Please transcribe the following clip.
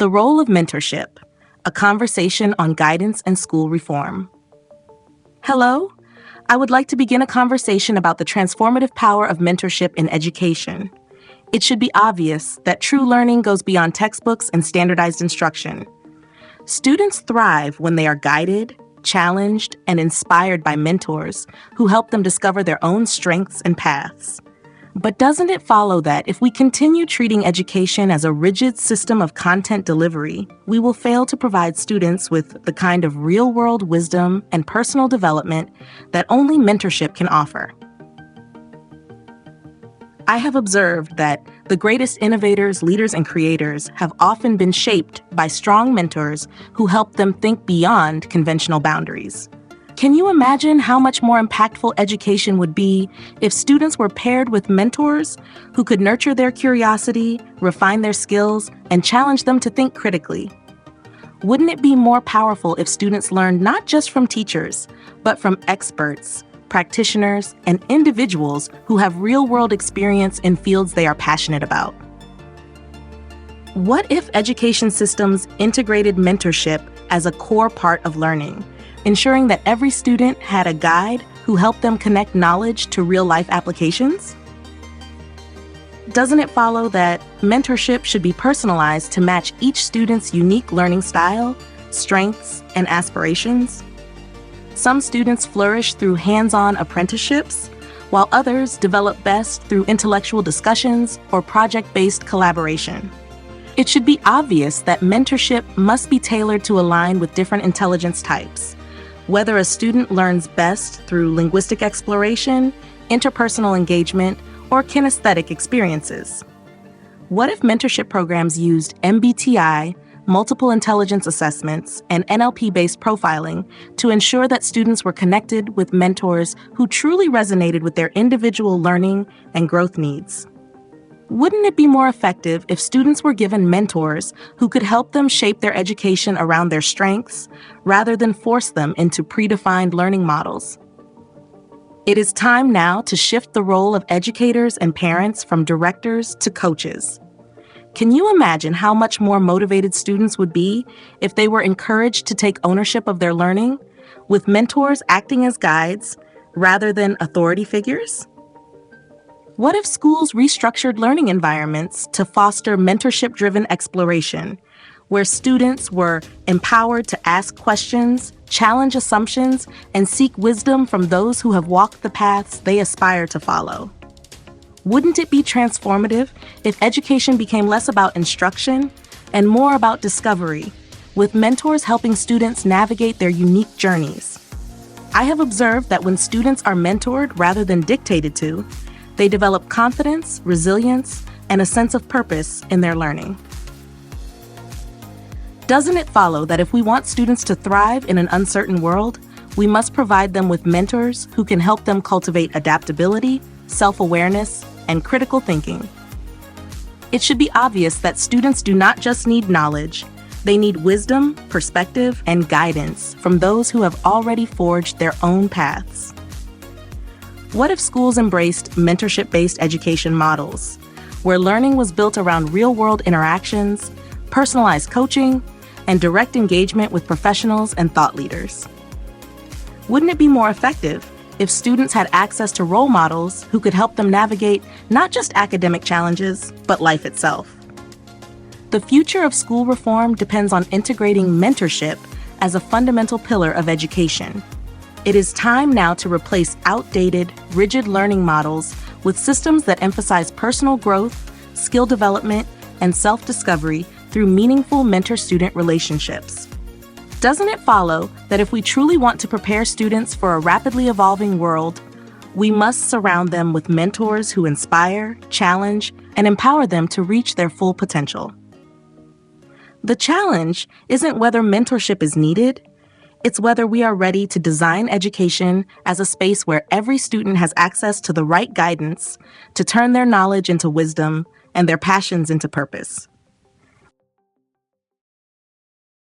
The role of mentorship, a conversation on guidance and school reform. Hello, I would like to begin a conversation about the transformative power of mentorship in education. It should be obvious that true learning goes beyond textbooks and standardized instruction. Students thrive when they are guided, challenged, and inspired by mentors who help them discover their own strengths and paths. But doesn't it follow that if we continue treating education as a rigid system of content delivery, we will fail to provide students with the kind of real-world wisdom and personal development that only mentorship can offer? I have observed that the greatest innovators, leaders, and creators have often been shaped by strong mentors who help them think beyond conventional boundaries. Can you imagine how much more impactful education would be if students were paired with mentors who could nurture their curiosity, refine their skills, and challenge them to think critically? Wouldn't it be more powerful if students learned not just from teachers, but from experts, practitioners, and individuals who have real-world experience in fields they are passionate about? What if education systems integrated mentorship as a core part of learning, ensuring that every student had a guide who helped them connect knowledge to real-life applications? Doesn't it follow that mentorship should be personalized to match each student's unique learning style, strengths, and aspirations? Some students flourish through hands-on apprenticeships, while others develop best through intellectual discussions or project-based collaboration. It should be obvious that mentorship must be tailored to align with different intelligence types, whether a student learns best through linguistic exploration, interpersonal engagement, or kinesthetic experiences. What if mentorship programs used MBTI, multiple intelligence assessments, and NLP-based profiling to ensure that students were connected with mentors who truly resonated with their individual learning and growth needs? Wouldn't it be more effective if students were given mentors who could help them shape their education around their strengths, rather than force them into predefined learning models? It is time now to shift the role of educators and parents from directors to coaches. Can you imagine how much more motivated students would be if they were encouraged to take ownership of their learning, with mentors acting as guides rather than authority figures? What if schools restructured learning environments to foster mentorship-driven exploration, where students were empowered to ask questions, challenge assumptions, and seek wisdom from those who have walked the paths they aspire to follow? Wouldn't it be transformative if education became less about instruction and more about discovery, with mentors helping students navigate their unique journeys? I have observed that when students are mentored rather than dictated to, they develop confidence, resilience, and a sense of purpose in their learning. Doesn't it follow that if we want students to thrive in an uncertain world, we must provide them with mentors who can help them cultivate adaptability, self-awareness, and critical thinking? It should be obvious that students do not just need knowledge, they need wisdom, perspective, and guidance from those who have already forged their own paths. What if schools embraced mentorship-based education models, where learning was built around real-world interactions, personalized coaching, and direct engagement with professionals and thought leaders? Wouldn't it be more effective if students had access to role models who could help them navigate not just academic challenges, but life itself? The future of school reform depends on integrating mentorship as a fundamental pillar of education. It is time now to replace outdated, rigid learning models with systems that emphasize personal growth, skill development, and self-discovery through meaningful mentor-student relationships. Doesn't it follow that if we truly want to prepare students for a rapidly evolving world, we must surround them with mentors who inspire, challenge, and empower them to reach their full potential? The challenge isn't whether mentorship is needed, it's whether we are ready to design education as a space where every student has access to the right guidance to turn their knowledge into wisdom and their passions into purpose.